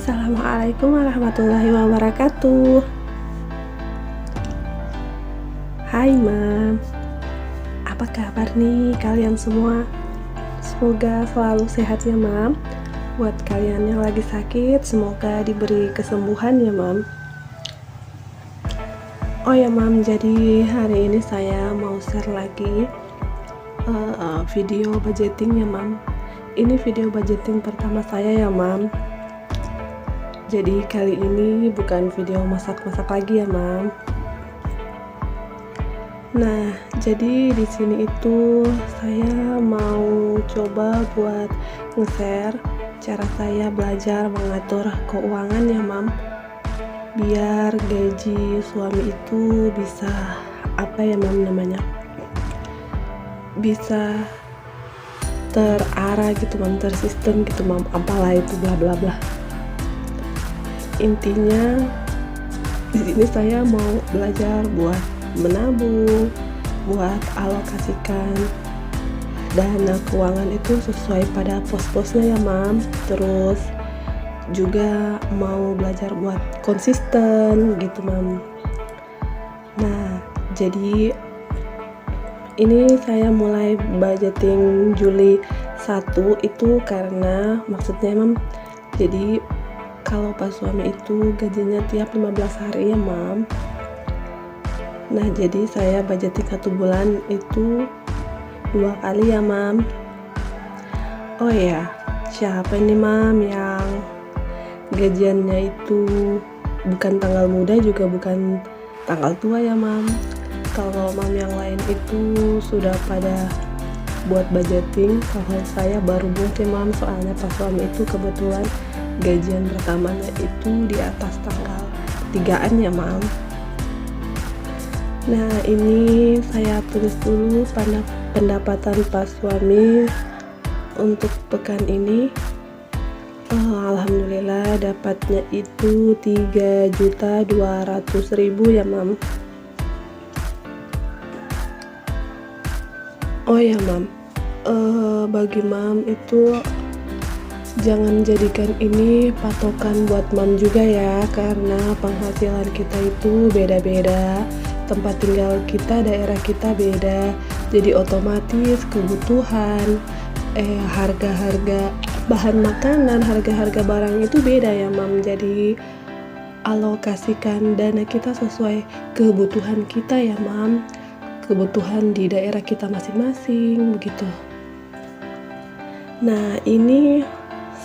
Assalamualaikum warahmatullahi wabarakatuh. Hai Mam, apa kabar nih kalian semua? Semoga selalu sehat ya Mam. Buat kalian yang lagi sakit, semoga diberi kesembuhan ya Mam. Oh ya Mam, jadi hari ini saya mau share lagi video budgeting ya Mam. Ini video budgeting pertama saya ya Mam. Jadi kali ini bukan video masak-masak lagi ya Mam. Nah, jadi di sini itu saya mau coba buat nge-share cara saya belajar mengatur keuangan ya Mam. Biar gaji suami itu bisa apa ya Mam namanya? Bisa terarah gitu Mam, tersistem gitu Mam. Apalah itu bla bla bla. Intinya di sini saya mau belajar buat menabung, buat alokasikan dana keuangan itu sesuai pada pos-posnya ya Mam. Terus juga mau belajar buat konsisten gitu Mam. Nah, jadi ini saya mulai budgeting Juli 1 itu karena maksudnya Mam, jadi kalau pas suami itu gajinya tiap 15 hari ya Mam. Nah jadi saya budgeting 1 bulan itu 2 kali ya Mam. Oh ya, siapa nih Mam yang gajiannya itu bukan tanggal muda juga bukan tanggal tua ya Mam. Kalau Mam yang lain itu sudah pada buat budgeting, kalau saya baru buat ya Mam, soalnya pas suami itu kebetulan gajian pertamanya itu di atas tanggal 3-an ya Mam. Nah ini saya tulis dulu pendapatan pas suami untuk pekan ini. Alhamdulillah dapatnya itu 3.200.000 ya Mam. Oh ya Mam, bagi Mam itu jangan jadikan ini patokan buat Mam juga ya, karena penghasilan kita itu beda-beda, tempat tinggal kita, daerah kita beda, jadi otomatis kebutuhan, harga-harga bahan makanan, harga-harga barang itu beda ya Mam. Jadi alokasikan dana kita sesuai kebutuhan kita ya Mam, kebutuhan di daerah kita masing-masing begitu. Nah ini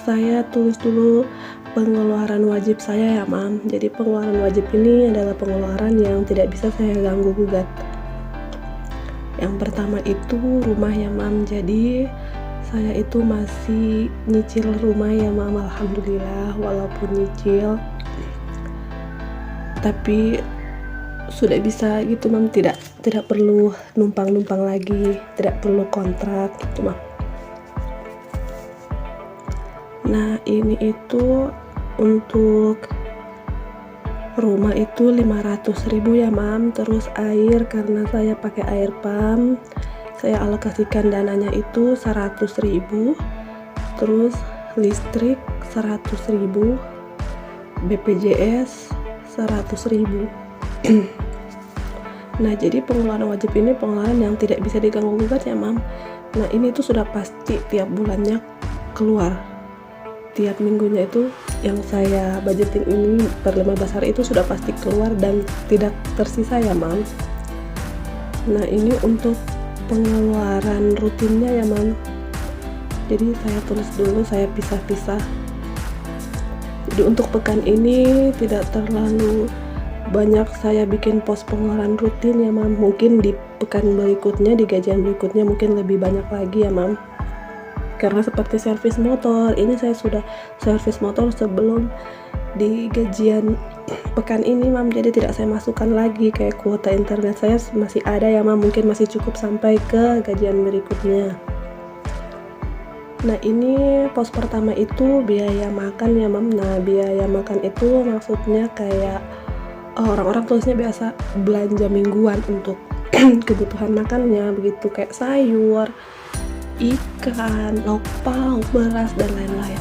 saya tulis dulu pengeluaran wajib saya ya Mam. Jadi pengeluaran wajib ini adalah pengeluaran yang tidak bisa saya ganggu gugat. Yang pertama itu rumah ya Mam. Jadi saya itu masih nyicil rumah ya Mam. Alhamdulillah walaupun nyicil tapi sudah bisa gitu Mam, tidak perlu numpang lagi, tidak perlu kontrak gitu Mam. Nah ini itu untuk rumah itu 500.000 ya Mam. Terus air, karena saya pakai air pump, saya alokasikan dananya itu 100.000. Terus listrik 100.000, BPJS 100.000. Nah jadi pengeluaran wajib ini pengeluaran yang tidak bisa diganggu gugat ya Mam. Nah ini tuh sudah pasti tiap bulannya keluar, tiap minggunya itu yang saya budgeting ini per 15 hari itu sudah pasti keluar dan tidak tersisa ya Mam. Nah ini untuk pengeluaran rutinnya ya Mam. Jadi saya tulis dulu, saya pisah-pisah. Jadi untuk pekan ini tidak terlalu banyak saya bikin pos pengeluaran rutin ya Mam. Mungkin di pekan berikutnya, di gajian berikutnya mungkin lebih banyak lagi ya Mam. Karena seperti servis motor, ini saya sudah servis motor sebelum di gajian pekan ini Mam. Jadi tidak saya masukkan lagi, kayak kuota internet saya masih ada ya Mam, mungkin masih cukup sampai ke gajian berikutnya. Nah ini pos pertama itu biaya makan ya Mam. Nah biaya makan itu maksudnya kayak orang-orang tulisnya biasa belanja mingguan untuk kebutuhan makannya begitu, kayak sayur, ikan, lauk pauk, beras dan lain-lain.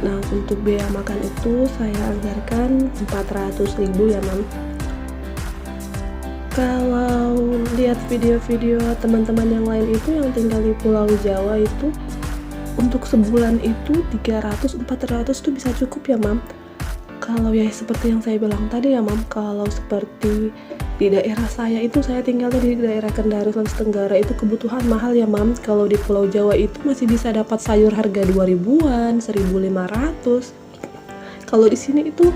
Nah, untuk biaya makan itu saya anggarkan 400.000 ya mam. Kalau lihat video-video teman-teman yang lain itu yang tinggal di Pulau Jawa itu untuk sebulan itu 300-400 tuh bisa cukup ya mam. Kalau ya seperti yang saya bilang tadi ya mam, kalau seperti di daerah saya itu, saya tinggalnya di daerah Kendari, Sulawesi Tenggara, itu kebutuhan mahal ya mam. Kalau di Pulau Jawa itu masih bisa dapat sayur harga 2000-an, 1500. Kalau di sini itu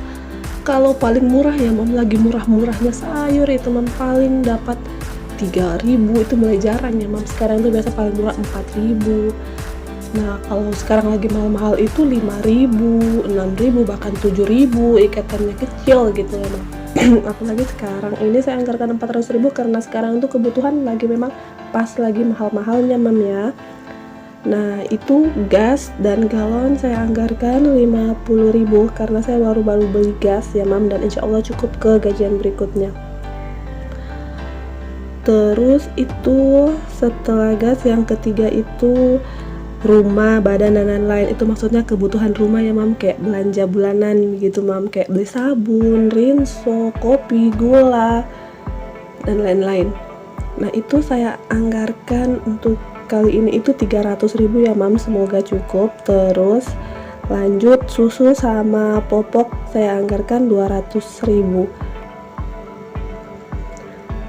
kalau paling murah ya mam, lagi murah-murahnya sayur itu mam, paling dapat 3000, itu mulai jarang ya mam. Sekarang itu biasa paling murah 4000. Nah, kalau sekarang lagi mahal-mahal itu 5000, 6000, bahkan 7000, ikatannya kecil gitu ya mam. Apalagi sekarang ini saya anggarkan 400.000 karena sekarang itu kebutuhan lagi memang pas lagi mahal-mahalnya mam ya. Nah, itu gas dan galon saya anggarkan 50.000 karena saya baru-baru beli gas ya mam, dan insya Allah cukup ke gajian berikutnya. Terus itu setelah gas, yang ketiga itu rumah, badan, dan lain-lain. Itu maksudnya kebutuhan rumah ya mam, kayak belanja bulanan gitu mam, kayak beli sabun, rinso, kopi, gula, dan lain-lain. Nah, itu saya anggarkan untuk kali ini itu 300.000 ya mam, semoga cukup. Terus lanjut susu sama popok saya anggarkan 200.000.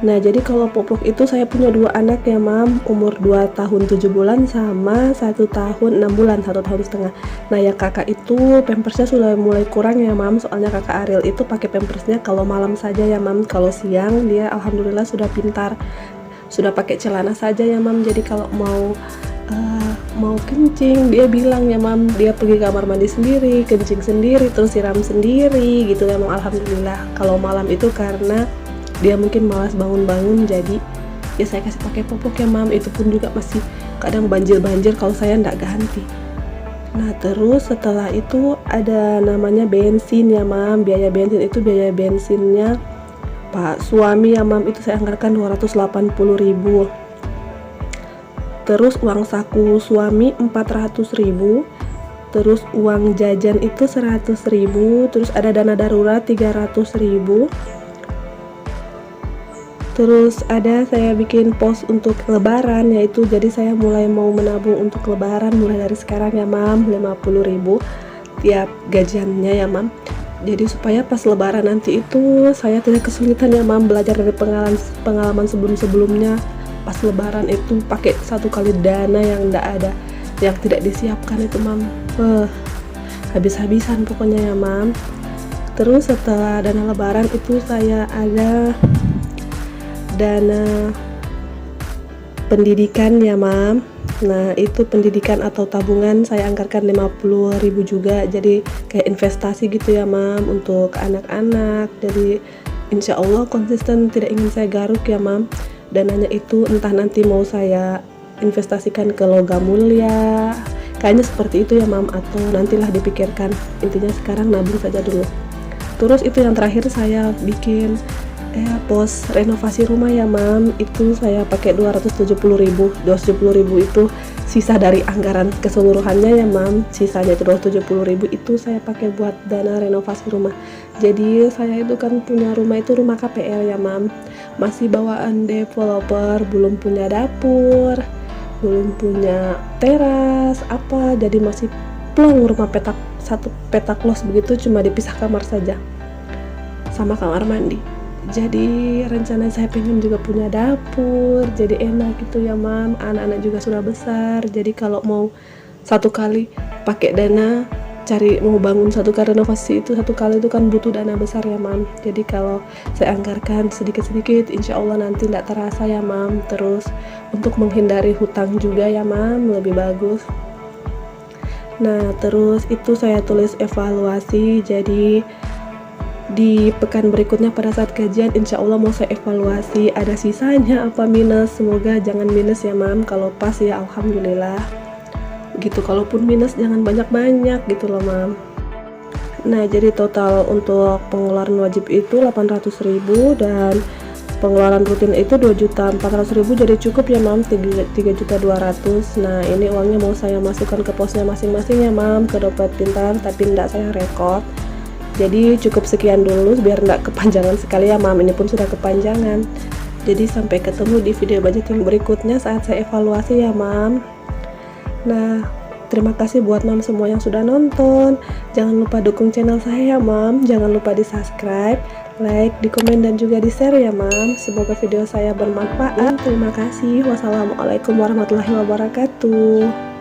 Nah, jadi kalau popok itu saya punya 2 anak ya mam, umur 2 tahun 7 bulan sama 1 tahun 6 bulan, 1 tahun setengah. Nah, yang kakak itu pampersnya sudah mulai kurang ya mam, soalnya kakak Ariel itu pakai pampersnya kalau malam saja ya mam. Kalau siang dia alhamdulillah sudah pintar, sudah pakai celana saja ya mam. Jadi kalau mau kencing dia bilang ya mam, dia pergi kamar mandi sendiri, kencing sendiri, terus siram sendiri gitu ya mam, alhamdulillah. Kalau malam itu karena dia mungkin malas bangun-bangun, jadi ya saya kasih pakai popok ya mam. Itu pun juga masih kadang banjir-banjir kalau saya ndak ganti. Nah, terus setelah itu ada namanya bensin ya mam. Biaya bensin itu biaya bensinnya Pak suami ya mam, itu saya anggarkan 280.000. Terus uang saku suami 400.000. Terus uang jajan itu 100.000. Terus ada dana darurat 300.000. Terus ada saya bikin pos untuk lebaran, yaitu jadi saya mulai mau menabung untuk lebaran mulai dari sekarang ya mam, 50.000 tiap gajiannya ya mam. Jadi supaya pas lebaran nanti itu saya tidak kesulitan ya mam, belajar dari pengalaman sebelum-sebelumnya. Pas lebaran itu pakai satu kali dana yang enggak ada, yang tidak disiapkan itu mam, habis-habisan pokoknya ya mam. Terus setelah dana lebaran itu saya ada dana pendidikan ya mam. Nah, itu pendidikan atau tabungan saya anggarkan 50.000 juga, jadi kayak investasi gitu ya mam untuk anak-anak. Jadi insya Allah konsisten, tidak ingin saya garuk ya mam. Dananya itu entah nanti mau saya investasikan ke logam mulia, kayaknya seperti itu ya mam, atau nantilah dipikirkan. Intinya sekarang nabung saja dulu. Terus itu yang terakhir saya bikin pos renovasi rumah ya mam, itu saya pakai 270.000 itu sisa dari anggaran keseluruhannya ya mam. Sisanya itu 270.000 itu saya pakai buat dana renovasi rumah. Jadi saya itu kan punya rumah itu rumah KPL ya mam, masih bawaan developer, belum punya dapur, belum punya teras apa, jadi masih plong rumah satu petak los begitu, cuma dipisah kamar saja sama kamar mandi. Jadi rencana saya pengen juga punya dapur, jadi enak gitu ya mam. Anak-anak juga sudah besar, jadi kalau mau satu kali pakai dana mau bangun satu kali renovasi itu, satu kali itu kan butuh dana besar ya mam. Jadi kalau saya anggarkan sedikit-sedikit, insya Allah nanti tidak terasa ya mam. Terus untuk menghindari hutang juga ya mam, lebih bagus. Nah, terus itu saya tulis evaluasi, jadi di pekan berikutnya pada saat kajian insya Allah mau saya evaluasi ada sisanya apa minus. Semoga jangan minus ya mam, kalau pas ya alhamdulillah gitu, kalaupun minus jangan banyak-banyak gitu loh mam. Nah, jadi total untuk pengeluaran wajib itu 800.000 dan pengeluaran rutin itu 2.400.000, jadi cukup ya mam 3.200.000. Nah ini uangnya mau saya masukkan ke posnya masing-masing ya mam, ke dompet pintar, tapi tidak saya rekod. Jadi cukup sekian dulu biar tidak kepanjangan sekali ya mam, ini pun sudah kepanjangan. Jadi sampai ketemu di video budget yang berikutnya saat saya evaluasi ya mam. Nah terima kasih buat mam semua yang sudah nonton. Jangan lupa dukung channel saya ya mam, jangan lupa di subscribe, like, di komen, dan juga di share ya mam. Semoga video saya bermanfaat. Terima kasih. Wassalamualaikum warahmatullahi wabarakatuh.